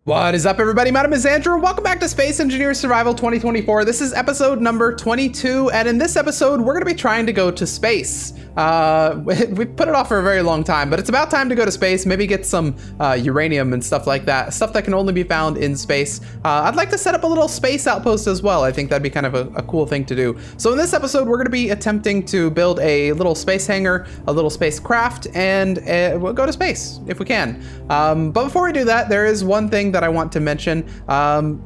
What is up, everybody? My name is Andrew. Welcome back to Space Engineer Survival 2024. This is episode number 22, and in this episode, we're going to be trying to go to space. We've put it off for a very long time, but it's about time to go to space, maybe get some uranium and stuff like that, stuff that can only be found in space. I'd like to set up a little space outpost as well. I think that'd be kind of a cool thing to do. So in this episode, we're going to be attempting to build a little space hangar, a little spacecraft, and we'll go to space if we can. But before we do that, there is one thing that I want to mention.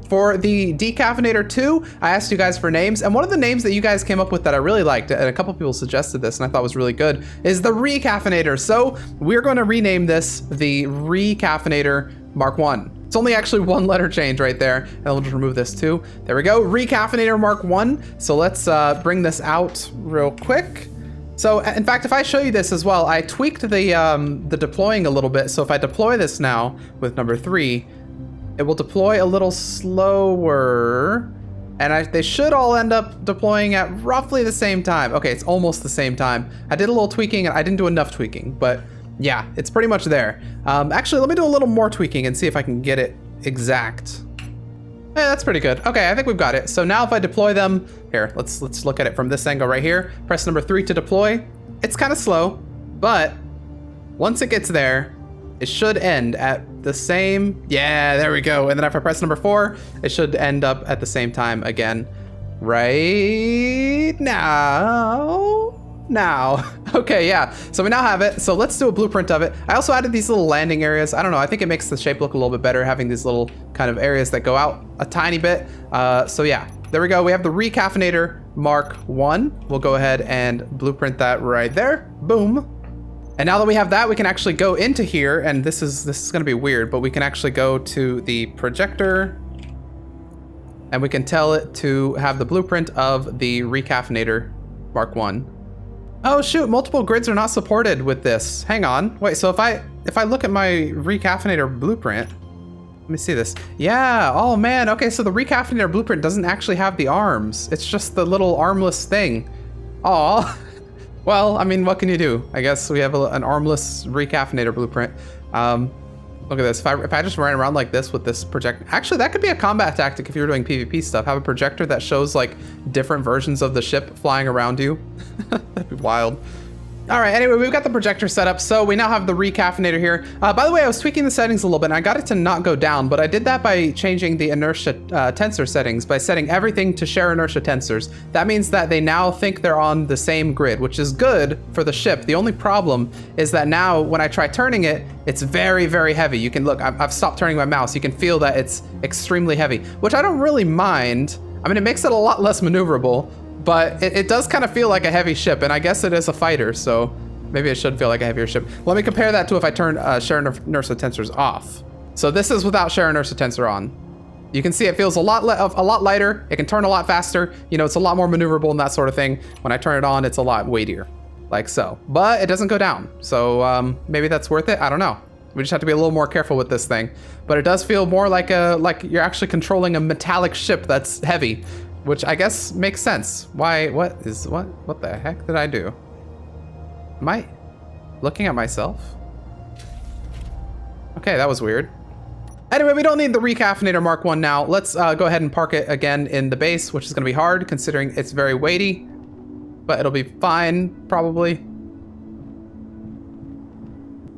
For the Decaffinator 2, I asked you guys for names, and one of the names that you guys came up with that I really liked, and a couple people suggested this and I thought was really good, is the Recaffinator. So we're going to rename this the Recaffinator Mark 1. It's only actually one letter change right there, and we'll just remove this too. There we go, Recaffinator Mark 1. So let's bring this out real quick. So in fact, if I show you this as well, I tweaked the deploying a little bit. So if I deploy this now with number 3, it will deploy a little slower, and they should all end up deploying at roughly the same time. Okay, it's almost the same time. I did a little tweaking, and I didn't do enough tweaking, but yeah, it's pretty much there. Actually, let me do a little more tweaking and see if I can get it exact. Yeah, that's pretty good. Okay, I think we've got it. So now if I deploy them, here, let's look at it from this angle right here. Press number 3 to deploy. It's kind of slow, but once it gets there, it should end at the same, yeah, there we go. And then if I press number 4, it should end up at the same time again. Right now. Okay, yeah, so we now have it. So let's do a blueprint of it. I also added these little landing areas. I don't know, I think it makes the shape look a little bit better, having these little kind of areas that go out a tiny bit. So yeah, there we go. We have the Recaffinator Mark 1. We'll go ahead and blueprint that right there. Boom. And now that we have that, we can actually go into here, and this is gonna be weird, but we can actually go to the projector, and we can tell it to have the blueprint of the Recaffinator Mark 1. Oh shoot, multiple grids are not supported with this. Hang on, wait, so if I look at my Recaffinator blueprint, let me see this. Yeah, oh man, okay, so the Recaffinator blueprint doesn't actually have the arms. It's just the little armless thing. Aw. Well, I mean, what can you do? I guess we have an armless Recaffinator blueprint. Look at this. If I just ran around like this with this projector, actually, that could be a combat tactic if you were doing PvP stuff. Have a projector that shows like different versions of the ship flying around you. That'd be wild. All right, anyway, we've got the projector set up, so we now have the Recaffinator here. By the way, I was tweaking the settings a little bit, and I got it to not go down, but I did that by changing the inertia tensor settings, by setting everything to share inertia tensors. That means that they now think they're on the same grid, which is good for the ship. The only problem is that now, when I try turning it, it's very, very heavy. You can look, I've stopped turning my mouse. You can feel that it's extremely heavy, which I don't really mind. I mean, it makes it a lot less maneuverable, but it does kind of feel like a heavy ship, and I guess it is a fighter, so maybe it should feel like a heavier ship. Let me compare that to if I turn share inertia tensors off. So this is without share inertia tensor on. You can see it feels a lot lighter. It can turn a lot faster. You know, it's a lot more maneuverable and that sort of thing. When I turn it on, it's a lot weightier, like so. But it doesn't go down, so maybe that's worth it. I don't know. We just have to be a little more careful with this thing. But it does feel more like you're actually controlling a metallic ship that's heavy, which I guess makes sense. Why, what the heck did I do? Am I looking at myself? Okay, that was weird. Anyway, we don't need the Recaffinator Mark 1 now. Let's go ahead and park it again in the base, which is gonna be hard considering it's very weighty, but it'll be fine, probably.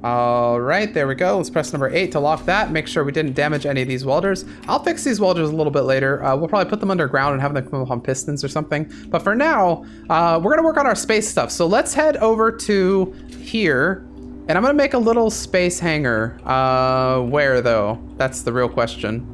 All right, there we go. Let's press number 8 to lock that. Make sure we didn't damage any of these welders. I'll fix these welders a little bit later. We'll probably put them underground and have them come up on pistons or something. But for now, we're gonna work on our space stuff. So let's head over to here, and I'm gonna make a little space hangar. Where though? That's the real question.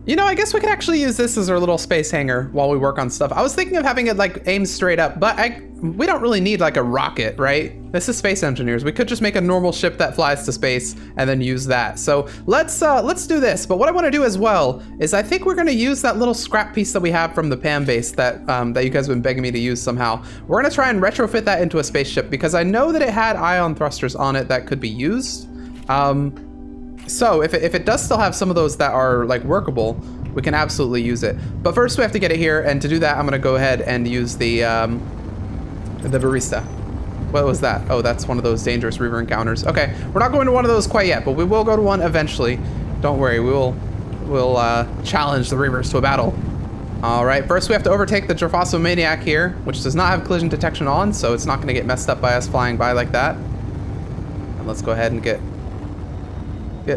You know, I guess we could actually use this as our little space hangar while we work on stuff. I was thinking of having it like aimed straight up, but we don't really need like a rocket, right? This is Space Engineers. We could just make a normal ship that flies to space and then use that. So let's do this. But what I want to do as well is I think we're going to use that little scrap piece that we have from the PAM base that that you guys have been begging me to use somehow. We're going to try and retrofit that into a spaceship because I know that it had ion thrusters on it that could be used. So if it does still have some of those that are like workable, we can absolutely use it. But first we have to get it here, and to do that, I'm gonna go ahead and use the barista. What was that? Oh, that's one of those dangerous Reaver encounters. Okay, we're not going to one of those quite yet, but we will go to one eventually. Don't worry, we'll challenge the Reavers to a battle. All right, first we have to overtake the Drophosomaniac here, which does not have collision detection on, so it's not going to get messed up by us flying by like that. And let's go ahead and get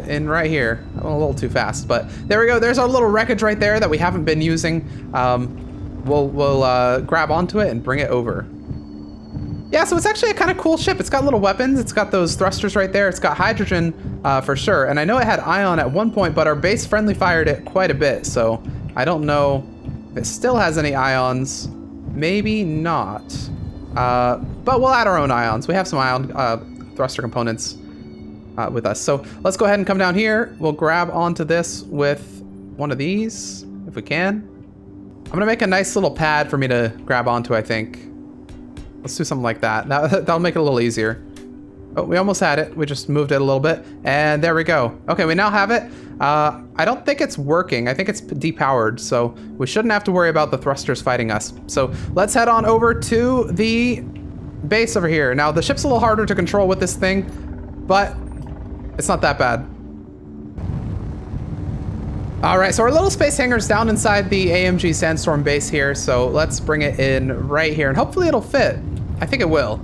in right here. I went a little too fast, but there we go. There's our little wreckage right there that we haven't been using. We'll grab onto it and bring it over. Yeah, so it's actually a kind of cool ship. It's got little weapons. It's got those thrusters right there. It's got hydrogen for sure. And I know it had ion at one point, but our base friendly fired it quite a bit. So I don't know if it still has any ions. Maybe not. But we'll add our own ions. We have some ion thruster components with us. So let's go ahead and come down here. We'll grab onto this with one of these if we can. I'm gonna make a nice little pad for me to grab onto, I think. Let's do something like that. That'll make it a little easier. Oh, we almost had it. We just moved it a little bit. And there we go. Okay, we now have it. I don't think it's working. I think it's depowered, so we shouldn't have to worry about the thrusters fighting us. So let's head on over to the base over here. Now, the ship's a little harder to control with this thing, but it's not that bad. All right, so our little space hangar's down inside the AMG Sandstorm base here, so let's bring it in right here, and hopefully it'll fit. I think it will.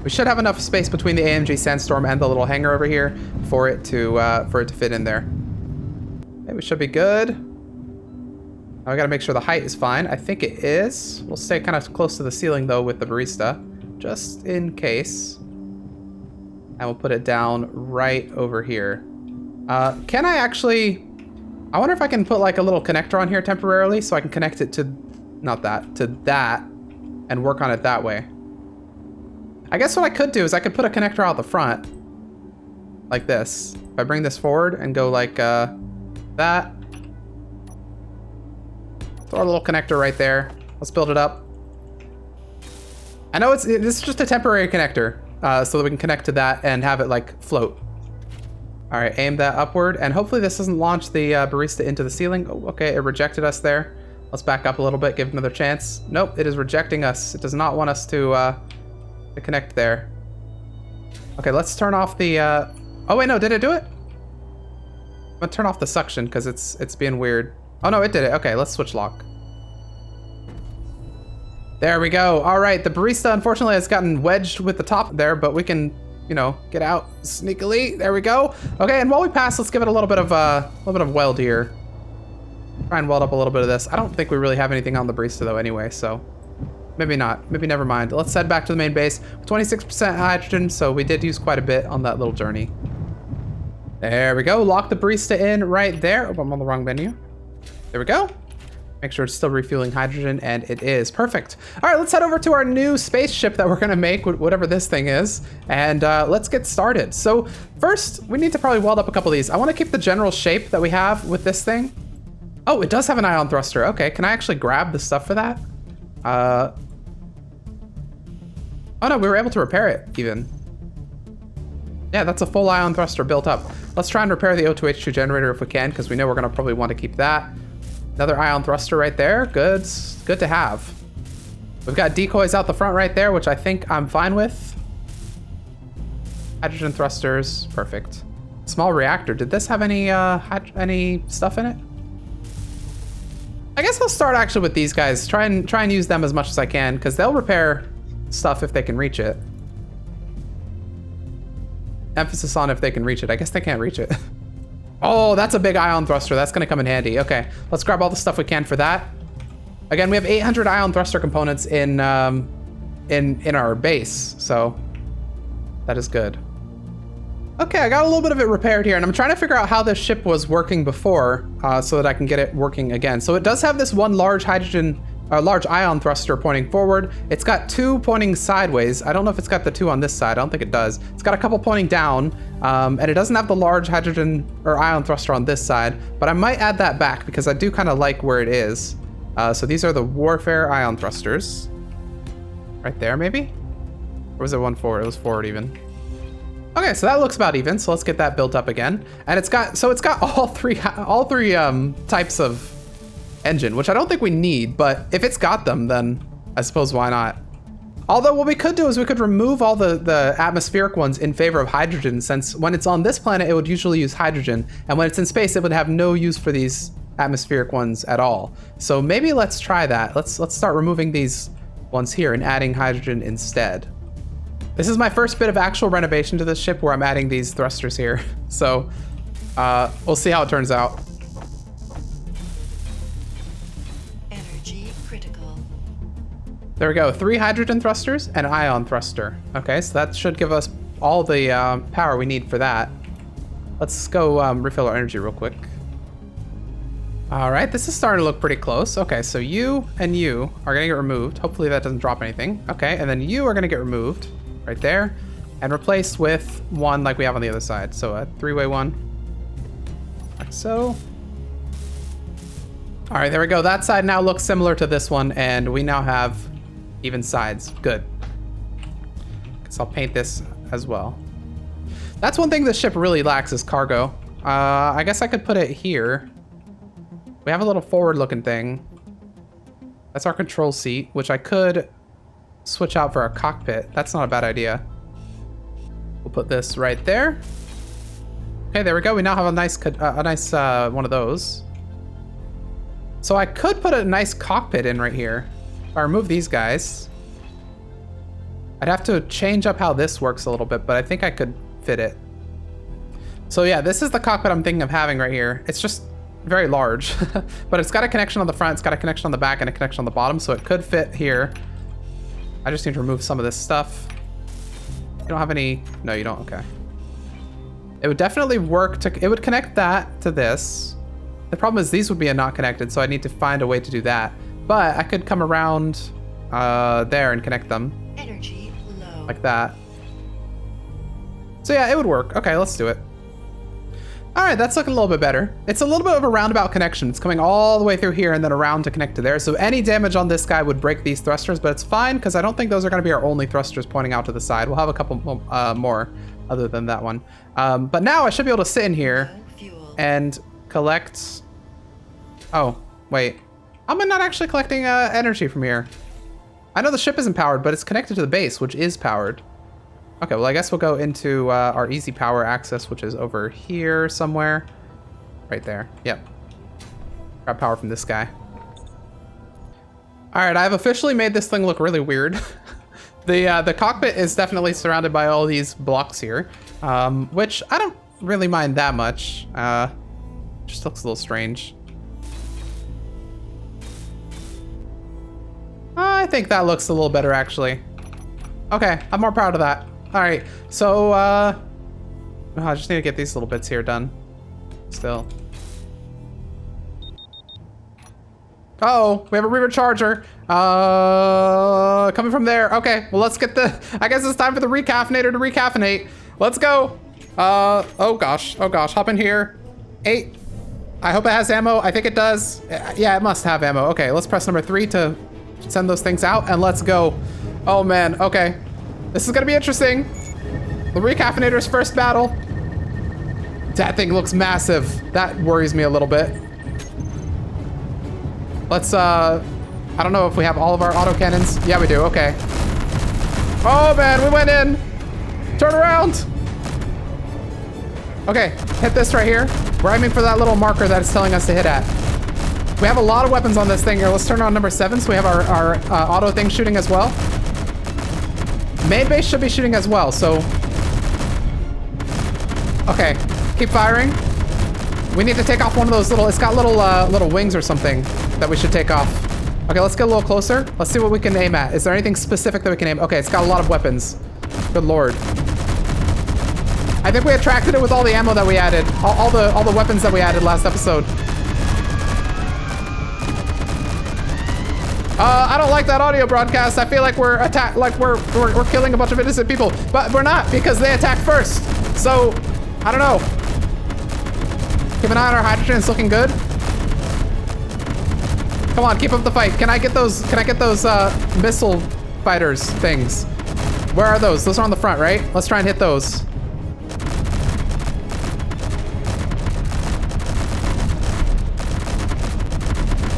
We should have enough space between the AMG Sandstorm and the little hangar over here for it to fit in there. Okay, we should be good. Now I gotta make sure the height is fine. I think it is. We'll stay kind of close to the ceiling though with the barista, just in case. And we'll put it down right over here. Can I actually... I wonder if I can put like a little connector on here temporarily so I can connect it to, not that, to that and work on it that way. I guess what I could do is I could put a connector out the front like this. If I bring this forward and go like that. Throw a little connector right there. Let's build it up. I know this is just a temporary connector so that we can connect to that and have it like float. All right, aim that upward, and hopefully this doesn't launch the barista into the ceiling. Oh, okay, it rejected us there. Let's back up a little bit, give it another chance. Nope, it is rejecting us. It does not want us to connect there. Okay, let's turn off the... Oh, wait, no, did it do it? I'm gonna turn off the suction because it's being weird. Oh, no, it did it. Okay, let's switch lock. There we go. All right, the barista, unfortunately, has gotten wedged with the top there, but we can... you know, get out sneakily. There we go. Okay, and while we pass, let's give it a little bit of weld here. Try and weld up a little bit of this. I don't think we really have anything on the barista though anyway, so maybe not. Maybe never mind. Let's head back to the main base. 26% hydrogen, so we did use quite a bit on that little journey. There we go. Lock the barista in right there. Oh, I'm on the wrong menu. There we go. Make sure it's still refueling hydrogen, and it is. Perfect. All right, let's head over to our new spaceship that we're gonna make, whatever this thing is, and let's get started. So first, we need to probably weld up a couple of these. I wanna keep the general shape that we have with this thing. Oh, it does have an ion thruster. Okay, can I actually grab the stuff for that? Oh no, we were able to repair it even. Yeah, that's a full ion thruster built up. Let's try and repair the O2H2 generator if we can, because we know we're gonna probably want to keep that. Another ion thruster right there. Good to have. We've got decoys out the front right there, which I think I'm fine with. Hydrogen thrusters, perfect. Small reactor. Did this have any stuff in it? I guess I'll start actually with these guys. Try and use them as much as I can, because they'll repair stuff if they can reach it. Emphasis on if they can reach it. I guess they can't reach it. Oh, that's a big ion thruster. That's gonna come in handy. Okay, let's grab all the stuff we can for that. Again, we have 800 ion thruster components in our base, so that is good. Okay, I got a little bit of it repaired here, and I'm trying to figure out how this ship was working before, so that I can get it working again. So it does have this one large large ion thruster pointing forward. It's got two pointing sideways. I don't know if it's got the two on this side. I don't think it does. It's got a couple pointing down, and it doesn't have the large hydrogen or ion thruster on this side, but I might add that back because I do kind of like where it is. So these are the warfare ion thrusters. Right there, maybe? Or was it one forward? It was forward even. Okay, so that looks about even. So let's get that built up again. And it's got all three types of engine, which I don't think we need, but if it's got them, then I suppose why not? Although what we could do is we could remove all the atmospheric ones in favor of hydrogen, since when it's on this planet, it would usually use hydrogen. And when it's in space, it would have no use for these atmospheric ones at all. So maybe let's try that. Let's start removing these ones here and adding hydrogen instead. This is my first bit of actual renovation to this ship where I'm adding these thrusters here. So we'll see how it turns out. Energy critical. There we go, 3 hydrogen thrusters and an ion thruster. Okay, so that should give us all the power we need for that. Let's go refill our energy real quick. All right, this is starting to look pretty close. Okay, so you and you are gonna get removed. Hopefully that doesn't drop anything. Okay, and then you are gonna get removed right there and replaced with one like we have on the other side. So a 3-way one, like so. All right, there we go. That side now looks similar to this one, and we now have even sides. Good. So I'll paint this as well. That's one thing this ship really lacks is cargo. I guess I could put it here. We have a little forward-looking thing. That's our control seat, which I could switch out for our cockpit. That's not a bad idea. We'll put this right there. Okay, there we go. We now have a nice one of those. So I could put a nice cockpit in right here. If I remove these guys, I'd have to change up how this works a little bit, but I think I could fit it. So yeah, this is the cockpit I'm thinking of having right here. It's just very large, but it's got a connection on the front, it's got a connection on the back, and a connection on the bottom, so it could fit here. I just need to remove some of this stuff. You don't have any... No, you don't. Okay. It would definitely work to... It would connect that to this. The problem is these would be not connected, so I need to find a way to do that. But I could come around there and connect them. Energy low. Like that. So yeah, it would work. Okay, let's do it. All right, that's looking a little bit better. It's a little bit of a roundabout connection. It's coming all the way through here and then around to connect to there. So any damage on this guy would break these thrusters, but it's fine because I don't think those are going to be our only thrusters pointing out to the side. We'll have a couple more other than that one. But now I should be able to sit in here and collect... Oh, wait. I'm not actually collecting energy from here. I know the ship isn't powered, but it's connected to the base, which is powered. Okay, well, I guess we'll go into our easy power access, which is over here somewhere. Right there. Yep. Grab power from this guy. All right, I've officially made this thing look really weird. The cockpit is definitely surrounded by all these blocks here, which I don't really mind that much. Just looks a little strange. I think that looks a little better, actually. Okay, I'm more proud of that. All right, so I just need to get these little bits here done. Still. Uh-oh, we have a reaver charger. Coming from there. Okay, well, let's get the... I guess it's time for the recaffinator to recaffeinate. Let's go. Oh gosh, hop in here. 8. I hope it has ammo. I think it does. Yeah, it must have ammo. Okay, let's press number 3 to send those things out, and let's go. Oh man, okay. This is gonna be interesting. The recaffinator's first battle. That thing looks massive. That worries me a little bit. Let's, I don't know if we have all of our autocannons. Yeah, we do, okay. Oh man, we went in. Turn around. Okay, hit this right here. We're aiming for that little marker that it's telling us to hit at. We have a lot of weapons on this thing here. Let's turn on number 7 so we have our auto thing shooting as well. Main base should be shooting as well, so... Okay, keep firing. We need to take off one of those little... It's got little wings or something that we should take off. Okay, let's get a little closer. Let's see what we can aim at. Is there anything specific that we can aim? Okay, it's got a lot of weapons. Good lord. I think we attracted it with all the ammo that we added. All the weapons that we added last episode. I don't like that audio broadcast. I feel like we're we're killing a bunch of innocent people, but we're not because they attacked first. So, I don't know. Keep an eye on our hydrogen. It's looking good. Come on, keep up the fight. Can I get those? Can I get those missile fighters things? Where are those? Those are on the front, right? Let's try and hit those.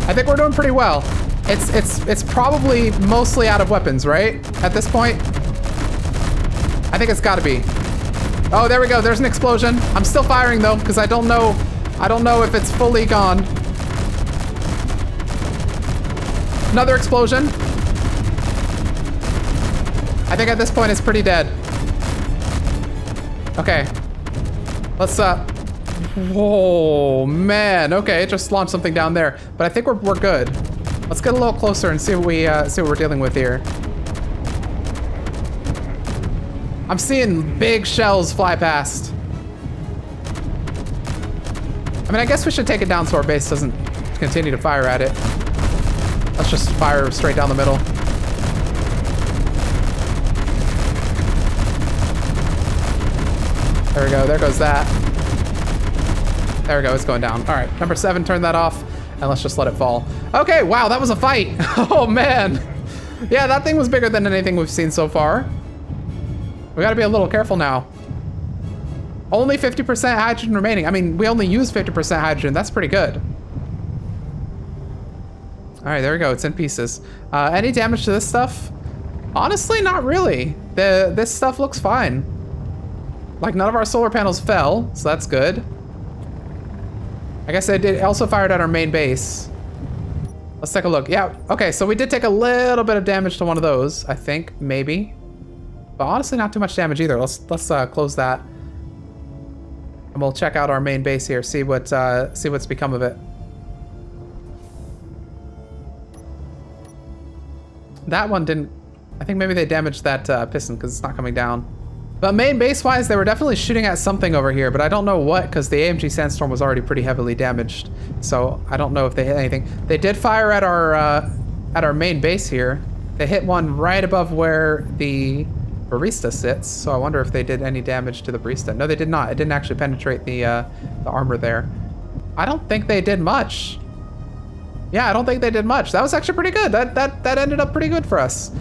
I think we're doing pretty well. It's probably mostly out of weapons, right? At this point? I think it's gotta be. Oh, there we go. There's an explosion. I'm still firing though, because I don't know if it's fully gone. Another explosion. I think at this point it's pretty dead. Okay. Let's whoa, man. Okay, it just launched something down there. But I think we're good. Let's get a little closer and see what we're dealing with here. I'm seeing big shells fly past. I mean, I guess we should take it down so our base doesn't continue to fire at it. Let's just fire straight down the middle. There we go. There goes that. There we go. It's going down. All right. Number 7, turn that off. And let's just let it fall. Okay. Wow. That was a fight. Oh, man. Yeah, that thing was bigger than anything we've seen so far. We got to be a little careful now. Only 50% hydrogen remaining. I mean, we only use 50% hydrogen. That's pretty good. All right, there we go. It's in pieces. Any damage to this stuff? Honestly, not really. This stuff looks fine. Like, none of our solar panels fell, so that's good. I guess they did also fired at our main base. Let's take a look. Yeah, okay, so we did take a little bit of damage to one of those, I think, maybe. But honestly, not too much damage either. Let's close that. And we'll check out our main base here, see what's become of it. That one didn't... I think maybe they damaged that piston because it's not coming down. But main base-wise, they were definitely shooting at something over here, but I don't know what, because the AMG Sandstorm was already pretty heavily damaged. So I don't know if they hit anything. They did fire at our main base here. They hit one right above where the barista sits, so I wonder if they did any damage to the barista. No, they did not. It didn't actually penetrate the armor there. I don't think they did much. Yeah, I don't think they did much. That was actually pretty good. That ended up pretty good for us.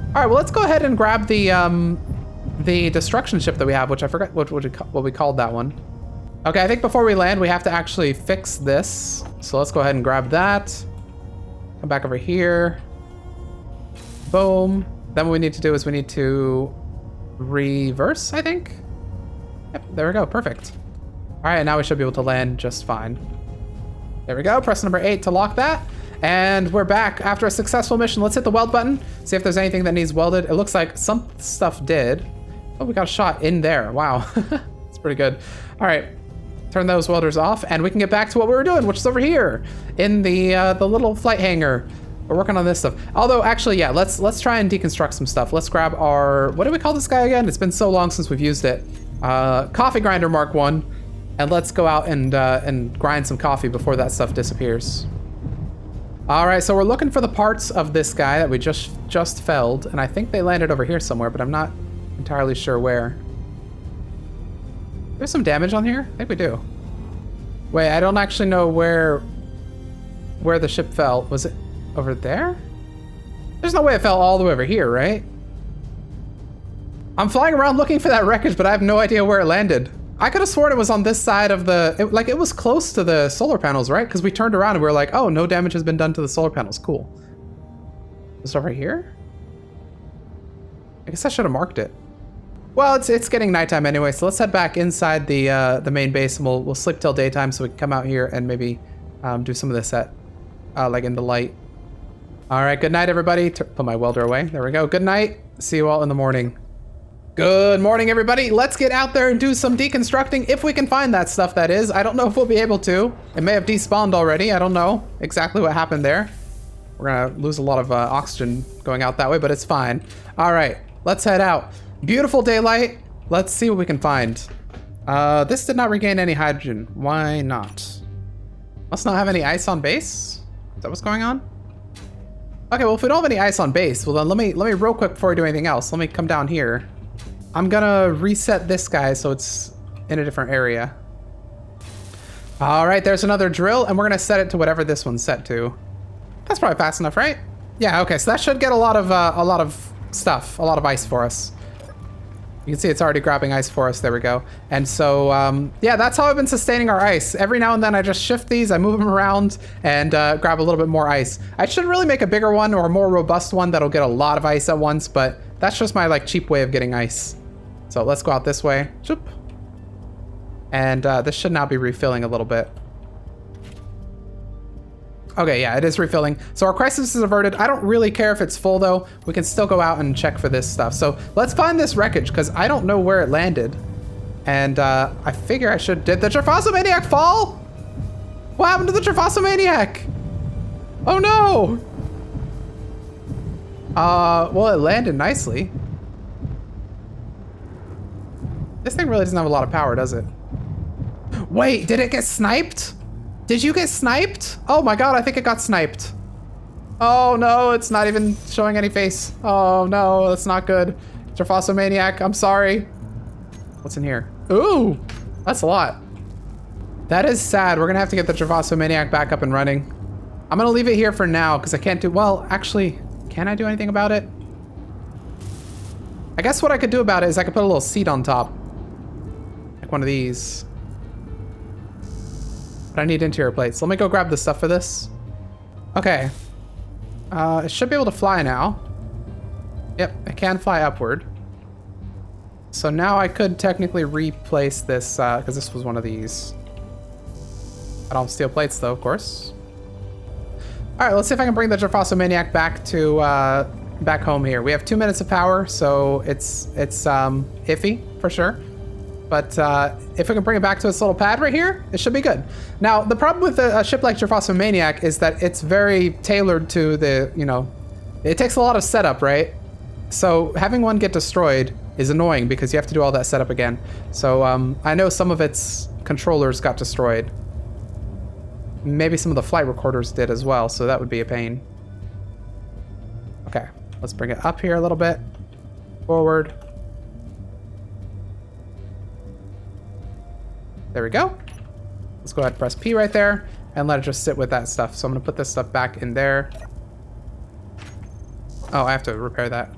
All right, well, let's go ahead and grab the destruction ship that we have, which I forgot what we called that one. Okay, I think before we land, we have to actually fix this. So let's go ahead and grab that. Come back over here. Boom. Then what we need to do is we need to reverse, I think. Yep, there we go, perfect. All right, now we should be able to land just fine. There we go, press number 8 to lock that. And we're back after a successful mission. Let's hit the weld button, see if there's anything that needs welded. It looks like some stuff did. Oh, we got a shot in there, wow. It's pretty good. All right, turn those welders off and we can get back to what we were doing, which is over here in the little flight hangar. We're working on this stuff. Although, actually, yeah, let's try and deconstruct some stuff. Let's grab our, what do we call this guy again? It's been so long since we've used it. Coffee grinder Mark 1. And let's go out and grind some coffee before that stuff disappears. All right, so we're looking for the parts of this guy that we just felled, and I think they landed over here somewhere, but I'm not entirely sure where. There's some damage on here? I think we do. Wait, I don't actually know where the ship fell. Was it over there? There's no way it fell all the way over here, right? I'm flying around looking for that wreckage, but I have no idea where it landed. I could have sworn it was on this side of the... it was close to the solar panels, right? Because we turned around and we were like, oh, no damage has been done to the solar panels. Cool. Is it over here? I guess I should have marked it. Well, it's getting nighttime anyway, so let's head back inside the main base and we'll sleep till daytime so we can come out here and maybe do some of this at like in the light. All right, good night, everybody. Put my welder away. There we go. Good night. See you all in the morning. Good morning, everybody. Let's get out there and do some deconstructing if we can find that stuff, that is. I don't know if we'll be able to. It may have despawned already. I don't know exactly what happened there. We're gonna lose a lot of oxygen going out that way, but it's fine. All right, let's head out. Beautiful daylight. Let's see what we can find. This did not regain any hydrogen. Why not? Must not have any ice on base? Is that what's going on? Okay, well, if we don't have any ice on base, well then let me real quick before we do anything else, let me come down here. I'm gonna reset this guy so it's in a different area. All right, there's another drill, and we're gonna set it to whatever this one's set to. That's probably fast enough, right? Yeah, okay, so that should get a lot of stuff, a lot of ice for us. You can see it's already grabbing ice for us. There we go. And so, yeah, that's how I've been sustaining our ice. Every now and then I just shift these, I move them around, and grab a little bit more ice. I should really make a bigger one or a more robust one that'll get a lot of ice at once, but that's just my like cheap way of getting ice. So let's go out this way. Choop. And this should now be refilling a little bit. Okay, yeah, it is refilling. So our crisis is averted. I don't really care if it's full, though. We can still go out and check for this stuff. So let's find this wreckage, because I don't know where it landed. And I figure I should... Did the Triphosomaniac fall? What happened to the Triphosomaniac? Oh, no! Well, it landed nicely. This thing really doesn't have a lot of power, does it? Wait, did it get sniped? Did you get sniped? Oh my god, I think it got sniped. Oh no, it's not even showing any face. Oh no, that's not good. Triphosomaniac, I'm sorry. What's in here? Ooh, that's a lot. That is sad. We're gonna have to get the Triphosomaniac back up and running. I'm gonna leave it here for now because I can't do, well, actually, can I do anything about it? I guess what I could do about it is I could put a little seat on top. Like one of these. But I need interior plates. Let me go grab the stuff for this. Okay. It should be able to fly now. Yep, it can fly upward. So now I could technically replace this, because this was one of these. I don't have steel plates though, of course. Alright, let's see if I can bring the Triphosomaniac back to, back home here. We have 2 minutes of power, so it's iffy, for sure. But if we can bring it back to its little pad right here, it should be good. Now, the problem with a ship like Triphosomaniac is that it's very tailored to the, you know, it takes a lot of setup, right? So having one get destroyed is annoying because you have to do all that setup again. So I know some of its controllers got destroyed. Maybe some of the flight recorders did as well, so that would be a pain. Okay, let's bring it up here a little bit. Forward. There we go. Let's go ahead and press P right there and let it just sit with that stuff. So I'm going to put this stuff back in there. Oh, I have to repair that.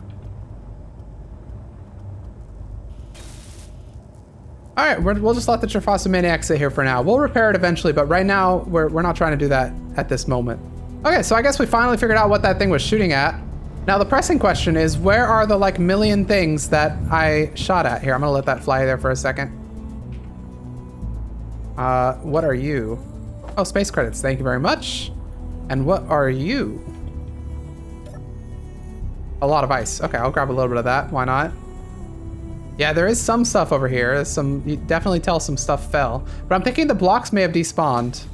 All right, we'll just let the Triphosomaniac sit here for now. We'll repair it eventually, but right now we're not trying to do that at this moment. Okay, so I guess we finally figured out what that thing was shooting at. Now the pressing question is, where are the like million things that I shot at? Here, I'm gonna let that fly there for a second. What are you? Oh, space credits, thank you very much. And what are you? A lot of ice. Okay, I'll grab a little bit of that, why not? Yeah, there is some stuff over here. There's some, you definitely tell some stuff fell. But I'm thinking the blocks may have despawned.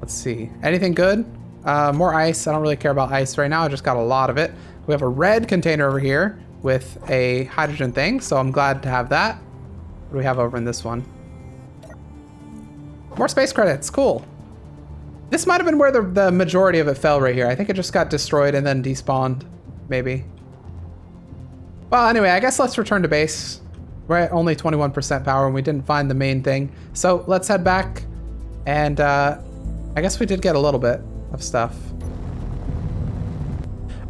Let's see, anything good? More ice, I don't really care about ice right now, I just got a lot of it. We have a red container over here with a hydrogen thing, so I'm glad to have that. What do we have over in this one? More space credits, cool. This might have been where the majority of it fell right here. I think it just got destroyed and then despawned, maybe. Well, anyway, I guess let's return to base. We're at only 21% power and we didn't find the main thing. So let's head back and I guess we did get a little bit of stuff.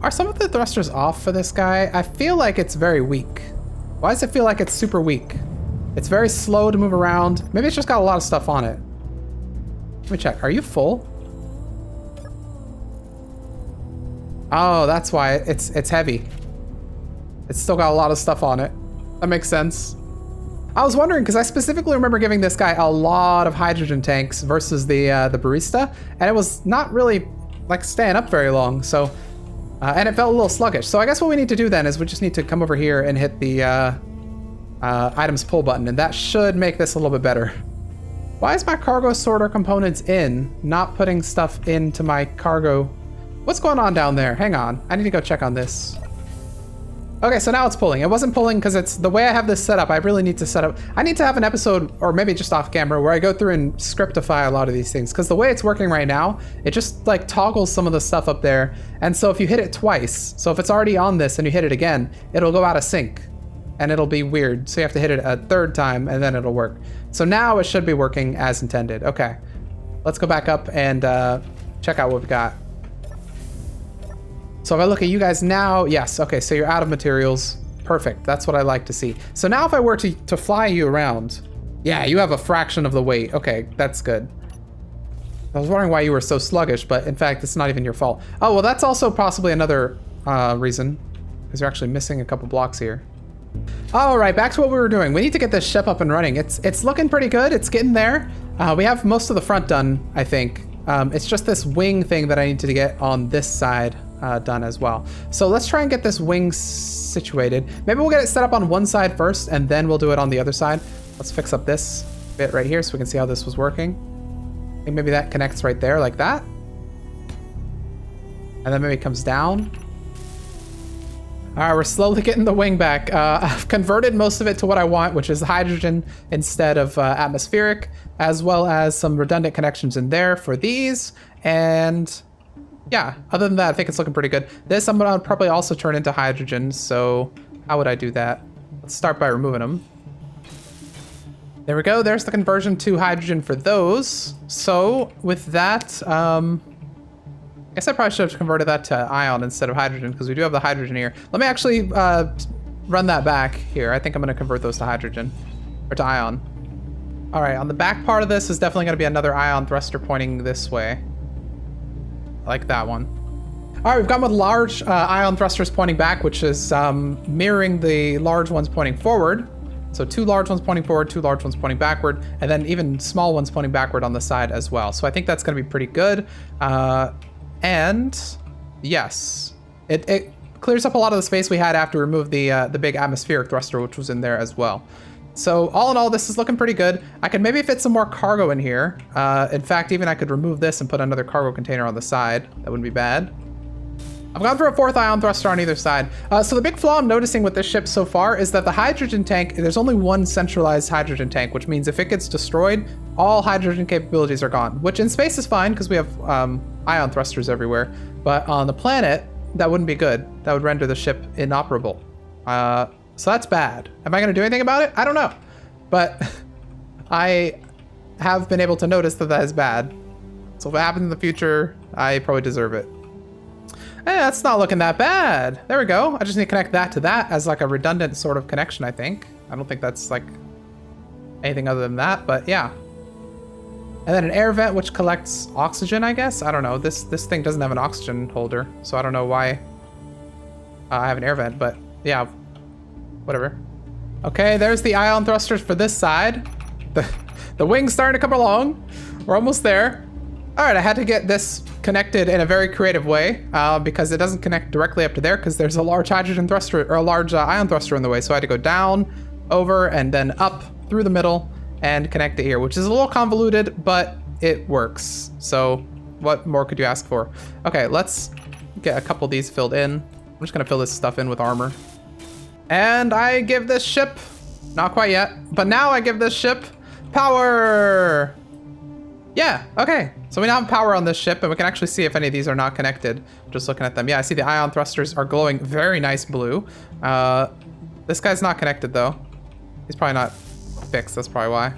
Are some of the thrusters off for this guy? I feel like it's very weak. Why does it feel like it's super weak? It's very slow to move around. Maybe it's just got a lot of stuff on it. Let me check. Are you full? Oh, that's why it's heavy. It's still got a lot of stuff on it. That makes sense. I was wondering because I specifically remember giving this guy a lot of hydrogen tanks versus the barista, and it was not really like staying up very long. So, and it felt a little sluggish. So I guess what we need to do then is we just need to come over here and hit the items pull button, and that should make this a little bit better. Why is my cargo sorter components in, not putting stuff into my cargo? What's going on down there? Hang on, I need to go check on this. Okay, so now it's pulling. It wasn't pulling because it's the way I have this set up. I really need to set up, I need to have an episode, or maybe just off camera, where I go through and scriptify a lot of these things. Because the way it's working right now, it just like toggles some of the stuff up there. And so if you hit it twice, so if it's already on this and you hit it again, it'll go out of sync. And it'll be weird. So you have to hit it a third time and then it'll work. So now it should be working as intended. Okay, let's go back up and check out what we've got. So if I look at you guys now, yes, okay, so you're out of materials. Perfect, that's what I like to see. So now if I were to fly you around, yeah, you have a fraction of the weight. Okay, that's good. I was wondering why you were so sluggish, but in fact, it's not even your fault. Oh, well, that's also possibly another reason, because you're actually missing a couple blocks here. All right, back to what we were doing. We need to get this ship up and running. It's looking pretty good. It's getting there. We have most of the front done, I think. It's just this wing thing that I need to get on this side done as well. So let's try and get this wing situated. Maybe we'll get it set up on one side first, and then we'll do it on the other side. Let's fix up this bit right here so we can see how this was working. I think maybe that connects right there like that. And then maybe it comes down. All right, we're slowly getting the wing back. I've converted most of it to what I want, which is hydrogen instead of atmospheric, as well as some redundant connections in there for these. And yeah, other than that, I think it's looking pretty good. This I'm gonna probably also turn into hydrogen. So how would I do that? Let's start by removing them. There we go. There's the conversion to hydrogen for those. So with that, I guess I probably should have converted that to ion instead of hydrogen because we do have the hydrogen here. Let me actually run that back here. I think I'm going to convert those to hydrogen or to ion. All right, on the back part of this is definitely going to be another ion thruster pointing this way. Like that one. All right, we've gone with large ion thrusters pointing back, which is mirroring the large ones pointing forward. So 2 large ones pointing forward, 2 large ones pointing backward, and then even small ones pointing backward on the side as well. So I think that's going to be pretty good. And yes, it clears up a lot of the space we had after we removed the big atmospheric thruster, which was in there as well. So all in all, this is looking pretty good. I could maybe fit some more cargo in here. In fact, even I could remove this and put another cargo container on the side. That wouldn't be bad. I've gone for a 4th ion thruster on either side. So the big flaw I'm noticing with this ship so far is that the hydrogen tank, there's only one centralized hydrogen tank, which means if it gets destroyed, all hydrogen capabilities are gone, which in space is fine because we have ion thrusters everywhere. But on the planet, that wouldn't be good. That would render the ship inoperable. So that's bad. Am I going to do anything about it? I don't know. But I have been able to notice that that is bad. So if it happens in the future, I probably deserve it. Hey, that's not looking that bad. There we go. I just need to connect that to that as like a redundant sort of connection, I think. I don't think that's like anything other than that, but yeah. And then an air vent which collects oxygen, I guess. I don't know. This thing doesn't have an oxygen holder, so I don't know why I have an air vent, but yeah, whatever. Okay, there's the ion thrusters for this side. The wing's starting to come along. We're almost there. All right, I had to get this connected in a very creative way because it doesn't connect directly up to there because there's a large hydrogen thruster or a large ion thruster in the way. So I had to go down, over, and then up through the middle and connect it here, which is a little convoluted, but it works. So what more could you ask for? Okay, let's get a couple of these filled in. I'm just gonna fill this stuff in with armor. And I give this ship, not quite yet, but now I give this ship power. Yeah, okay. So we now have power on this ship, and we can actually see if any of these are not connected. Just looking at them. Yeah, I see the ion thrusters are glowing very nice blue. This guy's not connected, though. He's probably not fixed. That's probably why.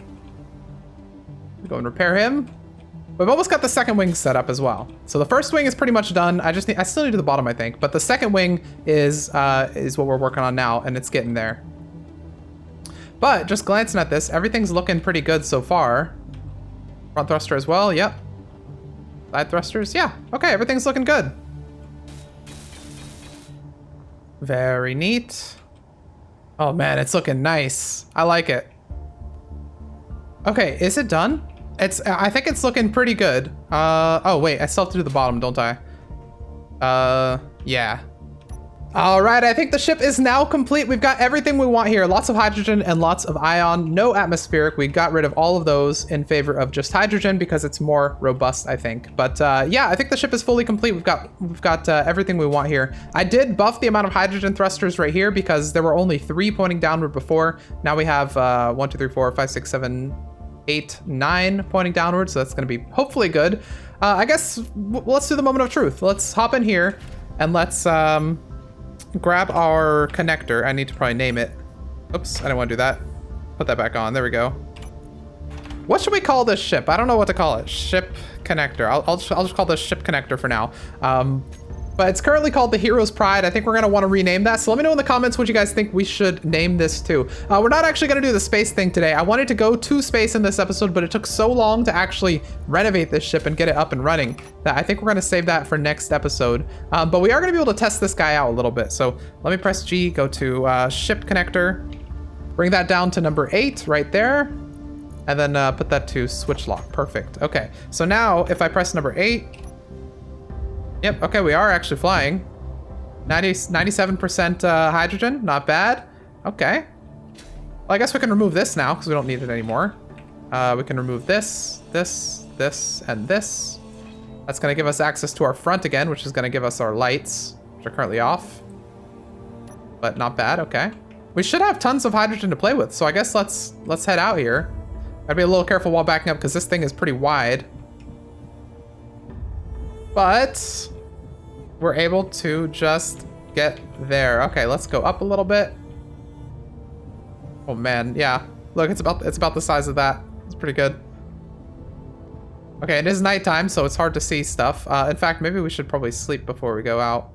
Go and repair him. We've almost got the second wing set up as well. So the first wing is pretty much done. I still need to do the bottom, I think. But the second wing is what we're working on now, and it's getting there. But just glancing at this, everything's looking pretty good so far. Front thruster as well, yep. Side thrusters, yeah. Okay, everything's looking good. Very neat. Oh man, it's looking nice. I like it. Okay, is it done? I think it's looking pretty good. Oh wait, I still have to do the bottom, don't I? Yeah. All right, I think the ship is now complete. We've got everything we want here. Lots of hydrogen and lots of ion, no atmospheric. We got rid of all of those in favor of just hydrogen because it's more robust, I think. But yeah, I think the ship is fully complete. We've got everything we want here. I did buff the amount of hydrogen thrusters right here because there were only 3 pointing downward before. Now we have 1, 2, 3, 4, 5, 6, 7, 8, 9 pointing downward. So that's going to be hopefully good. I guess let's do the moment of truth. Let's hop in here and let's grab our connector. I need to probably name it. Oops, I didn't want to do that. Put that back on. There we go. What should we call this ship? I don't know what to call it. Ship connector. I'll just call this ship connector for now. But it's currently called the Hero's Pride. I think we're going to want to rename that. So let me know in the comments what you guys think we should name this to. We're not actually going to do the space thing today. I wanted to go to space in this episode, but it took so long to actually renovate this ship and get it up and running that I think we're going to save that for next episode. But we are going to be able to test this guy out a little bit. So let me press G, go to ship connector, bring that down to number 8 right there. And then put that to switch lock. Perfect. Okay. So now if I press number 8, yep, okay, we are actually flying. 97% hydrogen, not bad. Okay. Well, I guess we can remove this now because we don't need it anymore. We can remove this, this, and this. That's gonna give us access to our front again, which is gonna give us our lights, which are currently off. But not bad, okay. We should have tons of hydrogen to play with, so I guess let's head out here. Gotta be a little careful while backing up because this thing is pretty wide. But we're able to just get there. Okay, let's go up a little bit. Oh man, yeah. Look, it's about the size of that. It's pretty good. Okay, it is nighttime, so it's hard to see stuff. In fact, maybe we should probably sleep before we go out.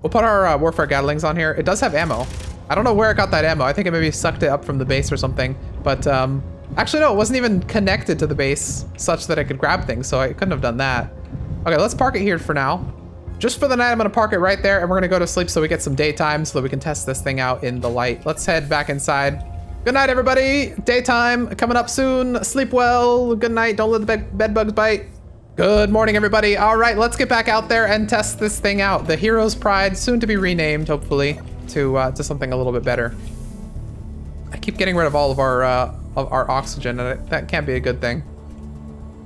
We'll put our Warfare Gatlings on here. It does have ammo. I don't know where it got that ammo. I think it maybe sucked it up from the base or something. But actually, no, it wasn't even connected to the base such that I could grab things, so I couldn't have done that. Okay, let's park it here for now. Just for the night, I'm gonna park it right there, and we're gonna go to sleep so we get some daytime so that we can test this thing out in the light. Let's head back inside. Good night, everybody. Daytime coming up soon. Sleep well. Good night. Don't let the bed bugs bite. Good morning, everybody. All right, let's get back out there and test this thing out. The Hero's Pride, soon to be renamed, hopefully, to something a little bit better. I keep getting rid of all of our oxygen, and that can't be a good thing.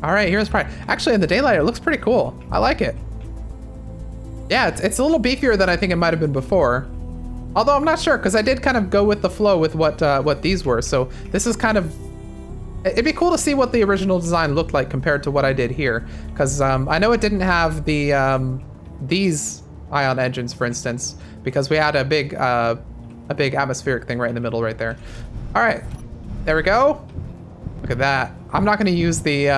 All right, Hero's Pride. Actually, in the daylight, it looks pretty cool. I like it. Yeah, it's a little beefier than I think it might have been before. Although I'm not sure, because I did kind of go with the flow with what these were. So this is kind of... It'd be cool to see what the original design looked like compared to what I did here. Because I know it didn't have the these ion engines, for instance, because we had a big atmospheric thing right in the middle right there. All right, there we go. Look at that. I'm not going to use the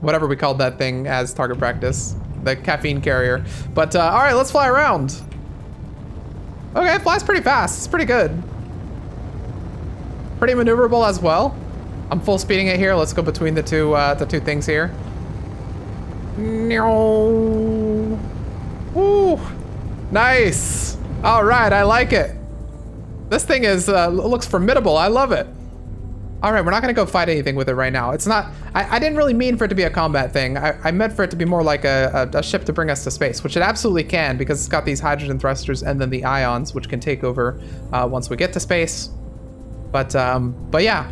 whatever we called that thing as target practice, the caffeine carrier. But all right, let's fly around. Okay, it flies pretty fast. It's pretty good. Pretty maneuverable as well. I'm full speeding it here. Let's go between the two things here. Woo! Nice. All right, I like it. This thing is looks formidable. I love it. All right, we're not gonna go fight anything with it right now. It's not. I didn't really mean for it to be a combat thing. I meant for it to be more like a ship to bring us to space, which it absolutely can because it's got these hydrogen thrusters and then the ions, which can take over once we get to space. But yeah.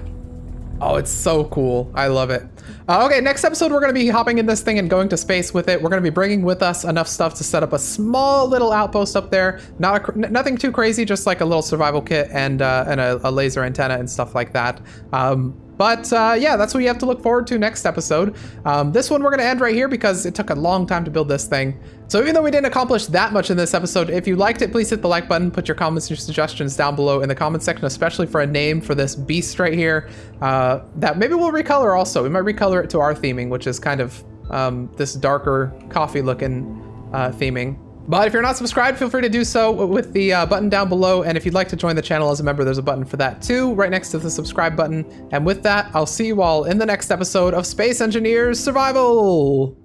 Oh, it's so cool. I love it. Okay, next episode, we're going to be hopping in this thing and going to space with it. We're going to be bringing with us enough stuff to set up a small little outpost up there. Nothing too crazy, just like a little survival kit and a laser antenna and stuff like that. But yeah, that's what you have to look forward to next episode. This one we're going to end right here because it took a long time to build this thing. So even though we didn't accomplish that much in this episode, if you liked it, please hit the like button, put your comments and your suggestions down below in the comment section, especially for a name for this beast right here. That maybe we'll recolor also. We might recolor it to our theming, which is kind of this darker coffee looking theming. But if you're not subscribed, feel free to do so with the button down below. And if you'd like to join the channel as a member, there's a button for that too, right next to the subscribe button. And with that, I'll see you all in the next episode of Space Engineers Survival.